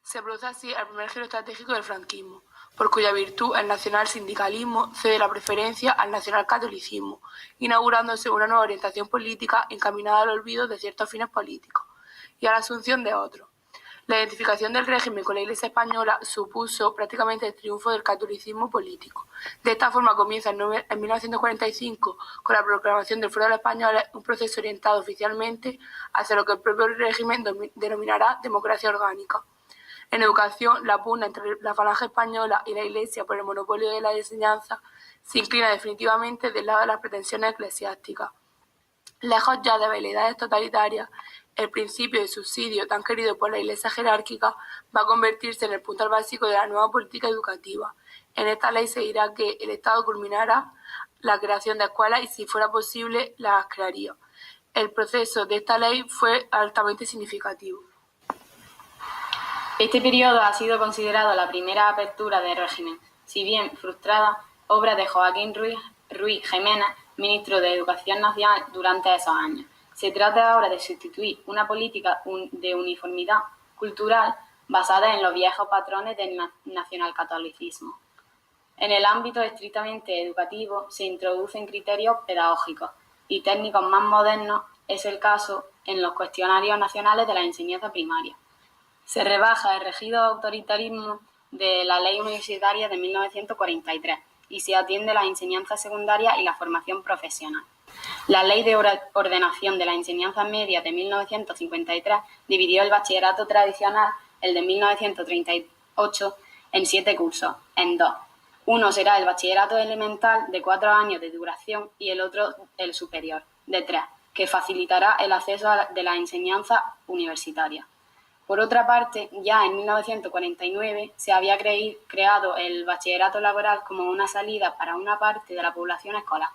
Se produce así el primer giro estratégico del franquismo, por cuya virtud el nacional-sindicalismo cede la preferencia al nacional-catolicismo, inaugurándose una nueva orientación política encaminada al olvido de ciertos fines políticos y a la asunción de otros. La identificación del régimen con la Iglesia española supuso prácticamente el triunfo del catolicismo político. De esta forma comienza en 1945, con la proclamación del Fuero de los Españoles, un proceso orientado oficialmente hacia lo que el propio régimen denominará democracia orgánica. En educación, la pugna entre la falange española y la Iglesia por el monopolio de la enseñanza se inclina definitivamente del lado de las pretensiones eclesiásticas. Lejos ya de veleidades totalitarias, el principio de subsidio tan querido por la Iglesia jerárquica va a convertirse en el puntal básico de la nueva política educativa. En esta ley se dirá que el Estado culminará la creación de escuelas y, si fuera posible, las crearía. El proceso de esta ley fue altamente significativo. Este periodo ha sido considerado la primera apertura del régimen, si bien frustrada, obra de Joaquín Ruiz Jiménez, ministro de Educación Nacional durante esos años. Se trata ahora de sustituir una política de uniformidad cultural basada en los viejos patrones del nacionalcatolicismo. En el ámbito estrictamente educativo se introducen criterios pedagógicos y técnicos más modernos, es el caso en los cuestionarios nacionales de la enseñanza primaria. Se rebaja el rígido autoritarismo de la Ley Universitaria de 1943 y se atiende la enseñanza secundaria y la formación profesional. La Ley de Ordenación de la Enseñanza Media de 1953 dividió el bachillerato tradicional, el de 1938, en 7 cursos, en 2. Uno será el bachillerato elemental, de 4 años de duración, y el otro el superior, de 3, que facilitará el acceso de la enseñanza universitaria. Por otra parte, ya en 1949 se había creado el bachillerato laboral como una salida para una parte de la población escolar,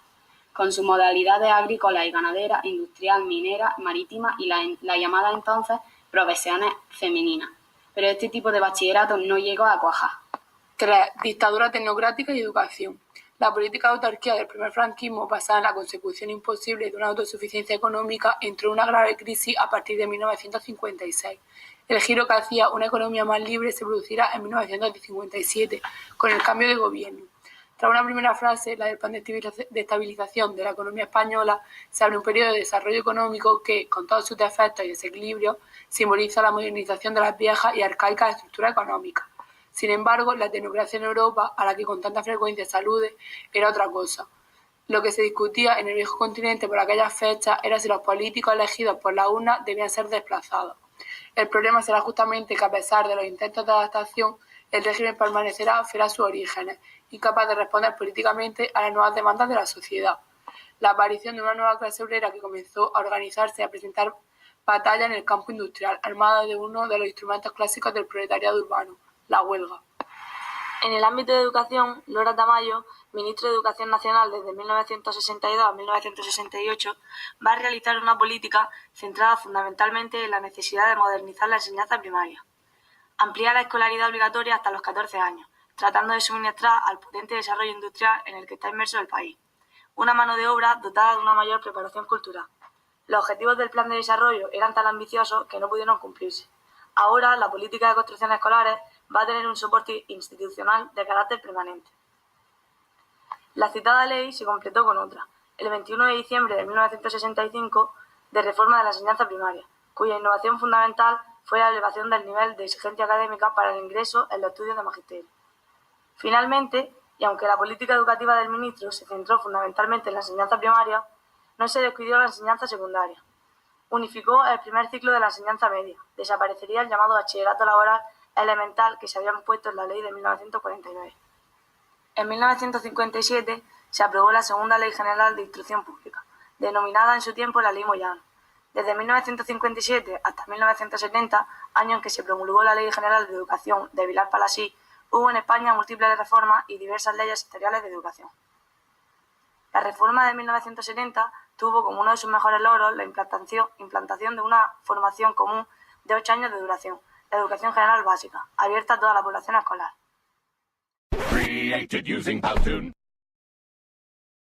con sus modalidades agrícola y ganadera, industrial, minera, marítima y la llamada entonces profesiones femeninas. Pero este tipo de bachillerato no llegó a cuajar. 3. Dictadura tecnocrática y educación. La política de autarquía del primer franquismo, basada en la consecución imposible de una autosuficiencia económica, entró en una grave crisis a partir de 1956. El giro que hacía una economía más libre se producirá en 1957, con el cambio de gobierno. Tras una primera fase, la del plan de estabilización de la economía española, se abre un periodo de desarrollo económico que, con todos sus defectos y desequilibrios, simboliza la modernización de las viejas y arcaicas estructuras económicas. Sin embargo, la tecnocracia en Europa, a la que con tanta frecuencia se alude, era otra cosa. Lo que se discutía en el viejo continente por aquellas fechas era si los políticos elegidos por la urna debían ser desplazados. El problema será justamente que, a pesar de los intentos de adaptación, el régimen permanecerá fiel a sus orígenes, incapaz de responder políticamente a las nuevas demandas de la sociedad. La aparición de una nueva clase obrera que comenzó a organizarse y a presentar batalla en el campo industrial, armada de uno de los instrumentos clásicos del proletariado urbano, la huelga. En el ámbito de educación, Lora Tamayo, ministro de Educación Nacional desde 1962 a 1968, va a realizar una política centrada fundamentalmente en la necesidad de modernizar la enseñanza primaria. Ampliar la escolaridad obligatoria hasta los 14 años, tratando de suministrar al potente desarrollo industrial en el que está inmerso el país una mano de obra dotada de una mayor preparación cultural. Los objetivos del plan de desarrollo eran tan ambiciosos que no pudieron cumplirse. Ahora, la política de construcción escolares va a tener un soporte institucional de carácter permanente. La citada ley se completó con otra, el 21 de diciembre de 1965, de reforma de la enseñanza primaria, cuya innovación fundamental fue la elevación del nivel de exigencia académica para el ingreso en los estudios de magisterio. Finalmente, y aunque la política educativa del ministro se centró fundamentalmente en la enseñanza primaria, no se descuidó la enseñanza secundaria. Unificó el primer ciclo de la enseñanza media, desaparecería el llamado bachillerato laboral elemental que se había impuesto en la ley de 1949. En 1957 se aprobó la segunda Ley General de Instrucción Pública, denominada en su tiempo la Ley Moyano. Desde 1957 hasta 1970, año en que se promulgó la Ley General de Educación de Vilar Palasí, hubo en España múltiples reformas y diversas leyes sectoriales de educación. La reforma de 1970 tuvo como uno de sus mejores logros la implantación de una formación común de 8 años de duración, la educación general básica, abierta a toda la población escolar.